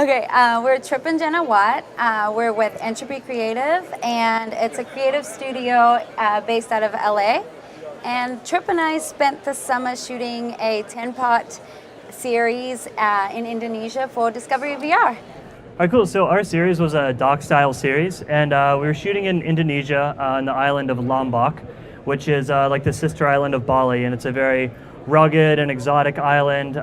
Okay, we're Tripp and Jenna Watt. We're with Entropy Creative, and it's a creative studio based out of LA. And Tripp and I spent the summer shooting a 10-part series in Indonesia for Discovery VR. All right, cool. So our series was a doc-style series, and we were shooting in Indonesia on the island of Lombok, which is like the sister island of Bali, and it's a very rugged and exotic island,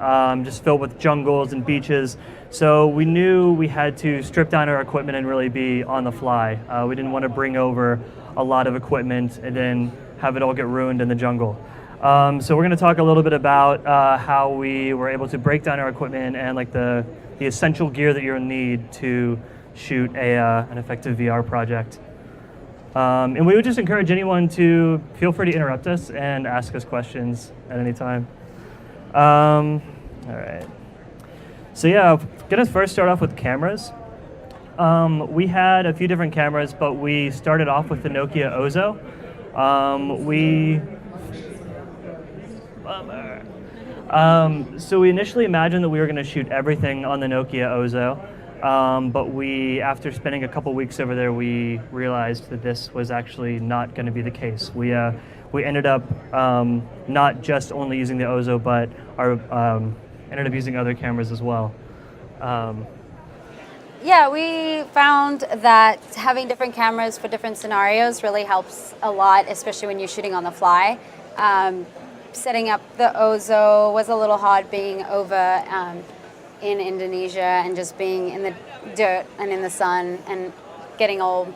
just filled with jungles and beaches. So we knew we had to strip down our equipment and really be on the fly. We didn't want to bring over a lot of equipment and then have it all get ruined in the jungle. So we're going to talk a little bit about how we were able to break down our equipment and like the essential gear that you'll need to shoot an effective VR project. And we would just encourage anyone to feel free to interrupt us and ask us questions at any time. All right. So yeah, gonna first start off with cameras. We had a few different cameras, but we started off with the Nokia Ozo. So we initially imagined that we were going to shoot everything on the Nokia Ozo, but after spending a couple weeks over there, we realized that this was actually not going to be the case. We ended up not just only using the Ozo, but ended up using other cameras as well. Yeah, we found that having different cameras for different scenarios really helps a lot, especially when you're shooting on the fly. Setting up the Ozo was a little hard being over in Indonesia and just being in the dirt and in the sun and getting all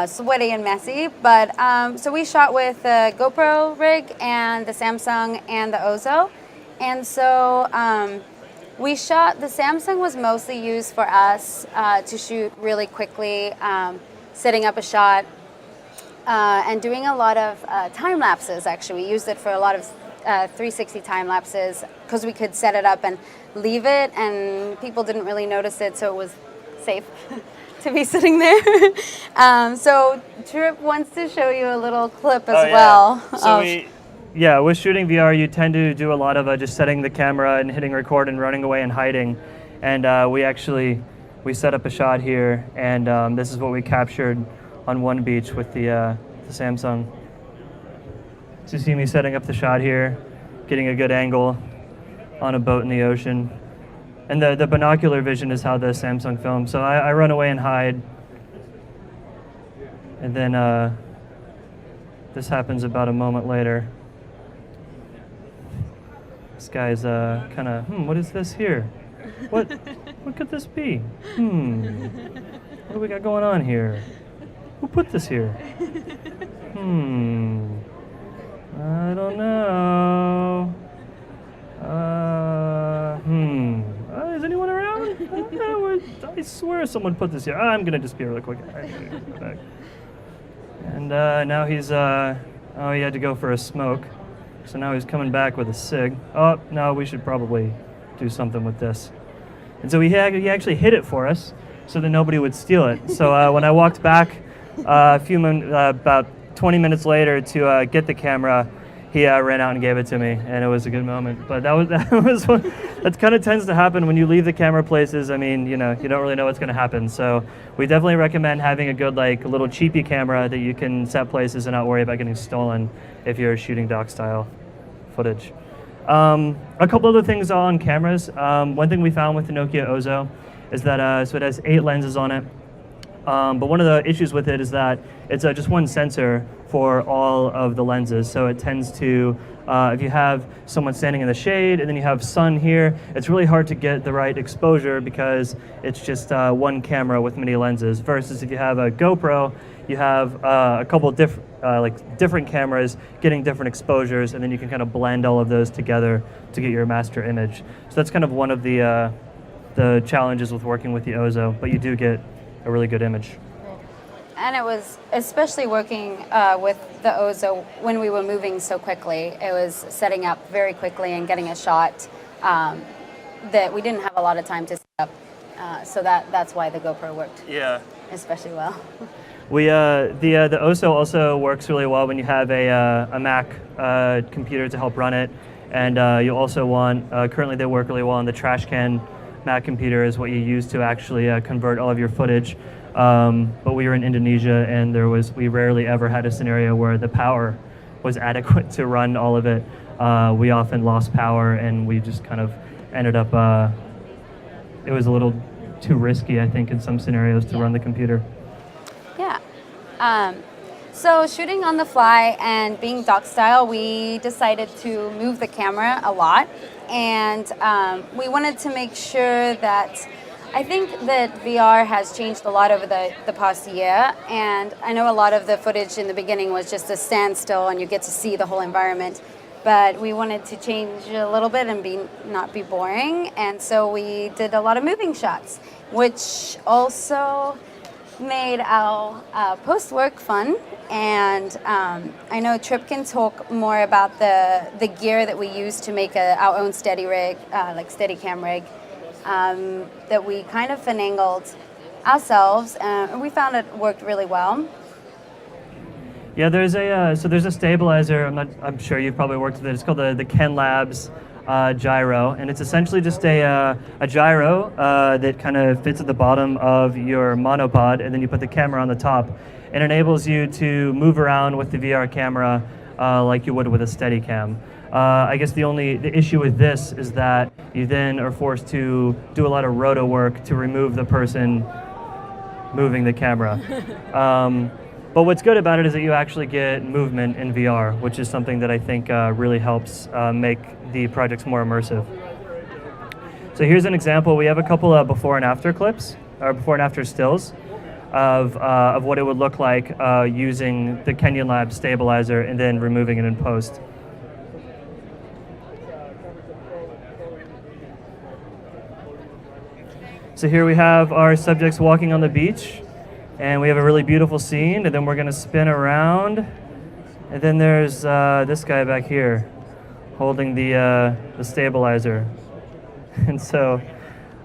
sweaty and messy. But so we shot with the GoPro rig and the Samsung and the Ozo. And so we shot, the Samsung was mostly used for us to shoot really quickly, setting up a shot and doing a lot of time lapses. Actually, we used it for a lot of 360 time lapses because we could set it up and leave it, and people didn't really notice it, so it was safe to be sitting there. So Tripp wants to show you a little clip as well. So with shooting VR, you tend to do a lot of just setting the camera and hitting record and running away and hiding. And we set up a shot here, and this is what we captured on one beach with the Samsung. So you see me setting up the shot here, getting a good angle on a boat in the ocean. And the binocular vision is how the Samsung films. So I run away and hide. And then this happens about a moment later. This guy's kind of, what is this here? What could this be? What do we got going on here? Who put this here? I don't know. Is anyone around? I swear someone put this here. I'm gonna disappear really quick. And now he's, he had to go for a smoke. So now he's coming back with a cig. Oh, no, we should probably do something with this. And so he actually hid it for us so that nobody would steal it. So when I walked back about 20 minutes later to get the camera, he ran out and gave it to me, and it was a good moment. But that kind of tends to happen when you leave the camera places. I mean, you don't really know what's going to happen. So we definitely recommend having a good, like, a little cheapy camera that you can set places and not worry about getting stolen if you're shooting doc-style footage. A couple other things on cameras. One thing we found with the Nokia Ozo is that so it has 8 lenses on it. But one of the issues with it is that it's just one sensor for all of the lenses. So it tends to, if you have someone standing in the shade and then you have sun here, it's really hard to get the right exposure because it's just one camera with many lenses. Versus if you have a GoPro, you have a couple of different cameras getting different exposures, and then you can kind of blend all of those together to get your master image. So that's kind of one of the challenges with working with the Ozo, but you do get a really good image. And it was especially working with the Ozo when we were moving so quickly. It was setting up very quickly and getting a shot that we didn't have a lot of time to set up. So that's why the GoPro worked. Yeah. Especially well. The Ozo also works really well when you have a Mac computer to help run it, and you also want currently they work really well on the trash can Mac computer is what you use to actually convert all of your footage. But we were in Indonesia, and we rarely ever had a scenario where the power was adequate to run all of it. We often lost power, and we just kind of ended up, it was a little too risky, I think, in some scenarios to run the computer. Yeah. So shooting on the fly and being doc style, we decided to move the camera a lot, and we wanted to make sure that, I think that VR has changed a lot over the past year, and I know a lot of the footage in the beginning was just a standstill and you get to see the whole environment, but we wanted to change a little bit and not be boring, and so we did a lot of moving shots, which also made our post work fun. And I know Tripp can talk more about the gear that we use to make our own steady rig, like Steadicam rig, that we kind of finagled ourselves, and we found it worked really well. Yeah, there's a stabilizer. I'm sure you've probably worked with it. It's called the Ken Labs gyro, and it's essentially just a gyro that kind of fits at the bottom of your monopod, and then you put the camera on the top. It enables you to move around with the VR camera like you would with a Steadicam. I guess the issue with this is that you then are forced to do a lot of roto work to remove the person moving the camera. But what's good about it is that you actually get movement in VR, which is something that I think really helps make the projects more immersive. So here's an example. We have a couple of before and after clips, or before and after stills, of what it would look like using the Kenyan Lab stabilizer and then removing it in post. So here we have our subjects walking on the beach, and we have a really beautiful scene, and then we're going to spin around, and then there's this guy back here holding the stabilizer. And so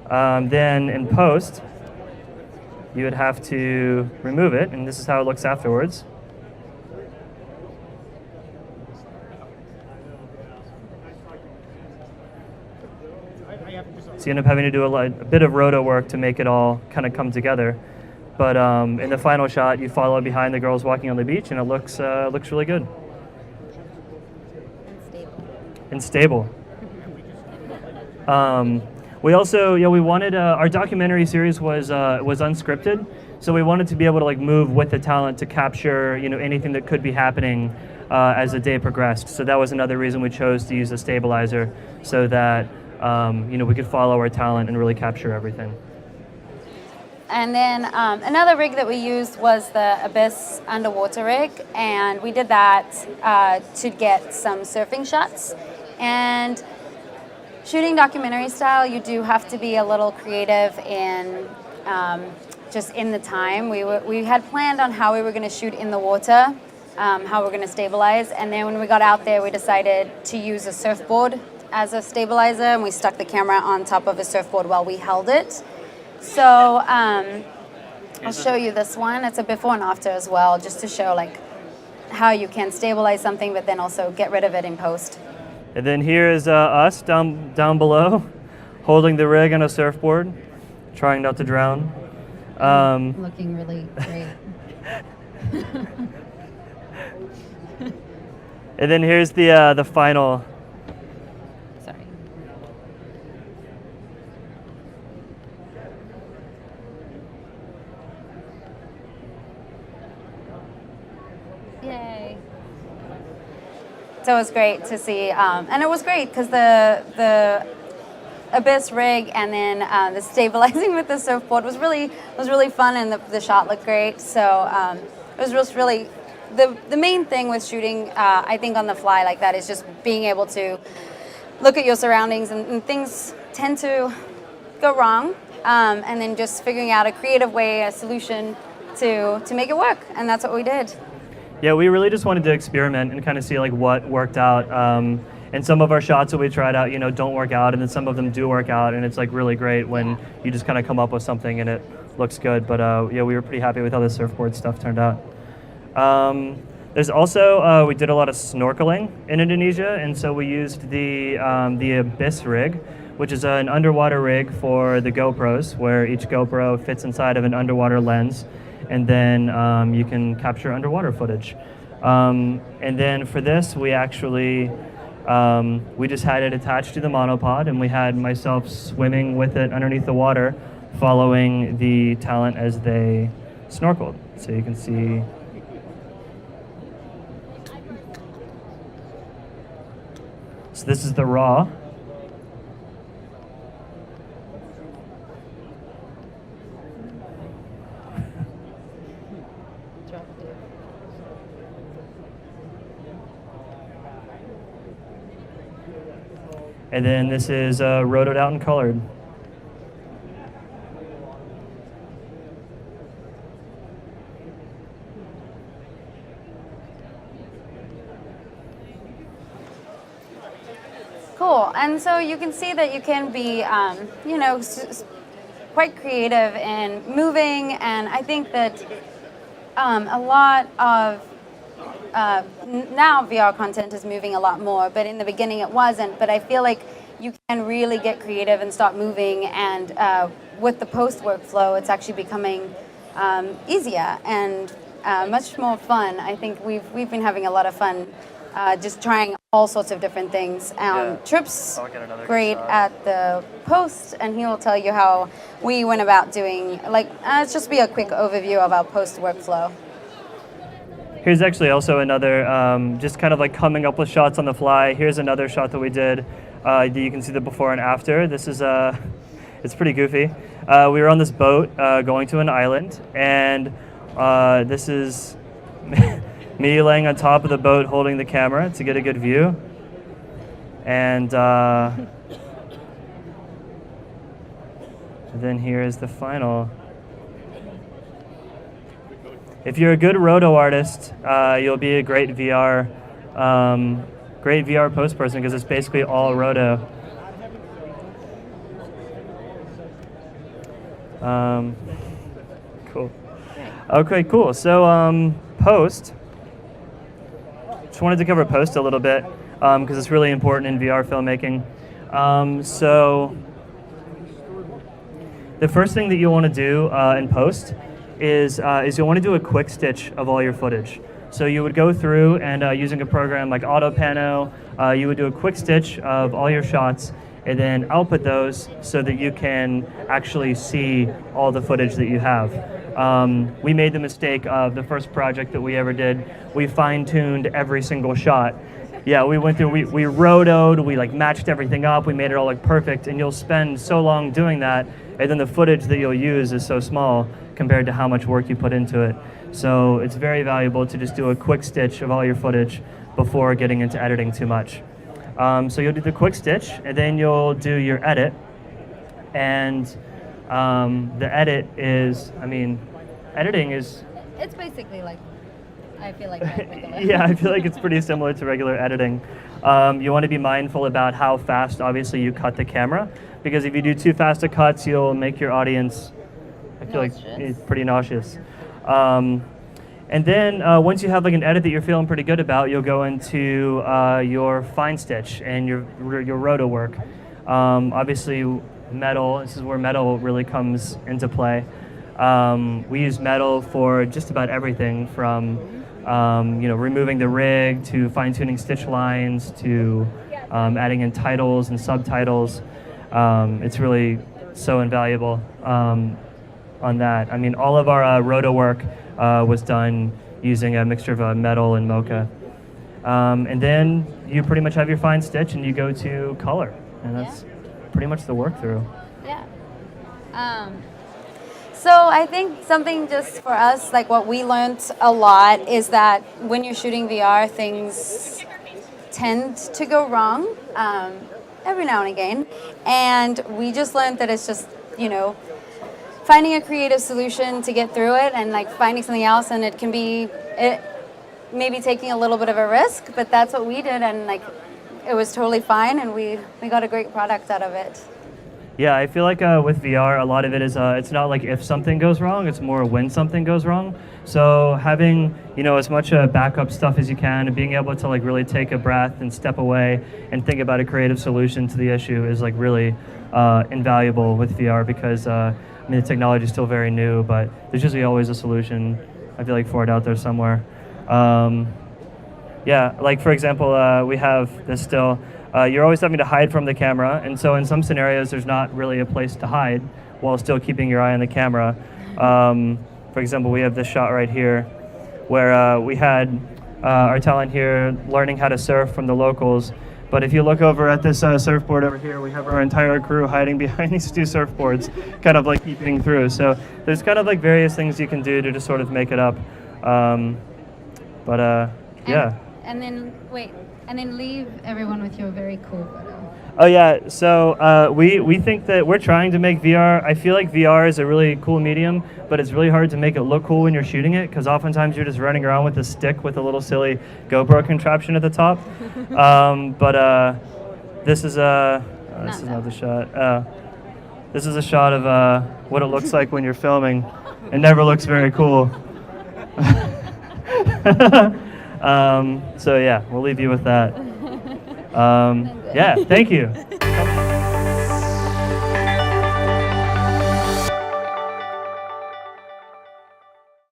then in post, you would have to remove it, and this is how it looks afterwards. So you end up having to do a bit of roto work to make it all kind of come together. But in the final shot, you follow behind the girls walking on the beach, and it looks really good. And stable. We also, we wanted our documentary series was unscripted, so we wanted to be able to move with the talent to capture anything that could be happening as the day progressed. So that was another reason we chose to use a stabilizer, so that we could follow our talent and really capture everything. And then another rig that we used was the Abyss underwater rig, and we did that to get some surfing shots. And shooting documentary style, you do have to be a little creative in just in the time. We had planned on how we were going to shoot in the water, how we're going to stabilize, and then when we got out there, we decided to use a surfboard as a stabilizer, and we stuck the camera on top of a surfboard while we held it. So I'll show you this one. It's a before and after as well, just to show how you can stabilize something, but then also get rid of it in post. And then here is us down below, holding the rig on a surfboard, trying not to drown. Looking really great. And then here's the final. Sorry. Yay. So it was great to see, and it was great because the Abyss rig and then the stabilizing with the surfboard was really fun, and the shot looked great. So it was just really the main thing with shooting, I think, on the fly like that is just being able to look at your surroundings, and things tend to go wrong, and then just figuring out a creative way, a solution to make it work, and that's what we did. Yeah, we really just wanted to experiment and kind of see what worked out. And some of our shots that we tried out, don't work out, and then some of them do work out, and it's really great when you just kind of come up with something and it looks good. But we were pretty happy with how the surfboard stuff turned out. There's also we did a lot of snorkeling in Indonesia, and so we used the Abyss rig, which is an underwater rig for the GoPros, where each GoPro fits inside of an underwater lens, and then you can capture underwater footage. And then for this, we actually we just had it attached to the monopod, and we had myself swimming with it underneath the water, following the talent as they snorkeled. So you can see. So this is the raw. And then this is rotoed out and colored. Cool. And so you can see that you can be, you know, quite creative in moving. And I think that a lot of now VR content is moving a lot more, but in the beginning it wasn't. But I feel like you can really get creative and start moving. And with the post workflow, it's actually becoming easier and much more fun. I think we've been having a lot of fun just trying all sorts of different things. Tripp's great at the post, and he will tell you how we went about doing, like, it's just be a quick overview of our post workflow. Here's actually also another, just kind of like coming up with shots on the fly. Here's another shot that we did. You can see the before and after. This is, it's pretty goofy. We were on this boat going to an island, and this is me laying on top of the boat holding the camera to get a good view. And then here's the final. If you're a good roto artist, you'll be a great VR post person, because it's basically all roto. Cool. Okay, cool. So post. Just wanted to cover post a little bit because it's really important in VR filmmaking. So the first thing that you want to do in post is you'll want to do a quick stitch of all your footage. So you would go through and using a program like Autopano, you would do a quick stitch of all your shots and then output those so that you can actually see all the footage that you have. We made the mistake of the first project that we ever did. We fine-tuned every single shot. Yeah, we went through, we rotoed, we like matched everything up, we made it all like perfect, and you'll spend so long doing that, and then the footage that you'll use is so small compared to how much work you put into it. So it's very valuable to just do a quick stitch of all your footage before getting into editing too much. So you'll do the quick stitch, and then you'll do your edit. And the edit is, I mean, editing is... It's basically like, I feel like regular. Yeah, I feel like it's pretty similar to regular editing. You want to be mindful about how fast, obviously, you cut the camera, because if you do too fast of cuts, you'll make your audience, I feel like, it's pretty nauseous. And then once you have like an edit that you're feeling pretty good about, you'll go into your fine stitch and your roto work. Obviously, Mettle, this is where Mettle really comes into play. We use Mettle for just about everything from removing the rig to fine-tuning stitch lines to adding in titles and subtitles. It's really so invaluable on that. I mean, all of our roto work was done using a mixture of Mettle and Mocha. And then you pretty much have your fine stitch and you go to color. And that's pretty much the work through. Yeah. So I think something just for us, like what we learned a lot is that when you're shooting VR, things tend to go wrong every now and again. And we just learned that it's just, finding a creative solution to get through it and like finding something else, and it can be maybe taking a little bit of a risk, but that's what we did, and like it was totally fine, and we got a great product out of it. Yeah, I feel like with VR, a lot of it is it's not like if something goes wrong, it's more when something goes wrong. So having as much backup stuff as you can, and being able to like really take a breath and step away and think about a creative solution to the issue is like really invaluable with VR because I mean the technology is still very new, but there's usually always a solution. I feel like for it out there somewhere. Yeah, like for example, we have this still. You're always having to hide from the camera, and so in some scenarios, there's not really a place to hide while still keeping your eye on the camera. For example, we have this shot right here, where we had our talent here learning how to surf from the locals. But if you look over at this surfboard over here, we have our entire crew hiding behind these two surfboards, kind of like peeping through. So there's kind of like various things you can do to just sort of make it up. Yeah. And then leave everyone with your very cool photo. Oh yeah, so we think that we're trying to make VR. I feel like VR is a really cool medium, but it's really hard to make it look cool when you're shooting it because oftentimes you're just running around with a stick with a little silly GoPro contraption at the top. This is another shot. This is a shot of what it looks like when you're filming. It never looks very cool. So yeah, we'll leave you with that. Yeah, thank you.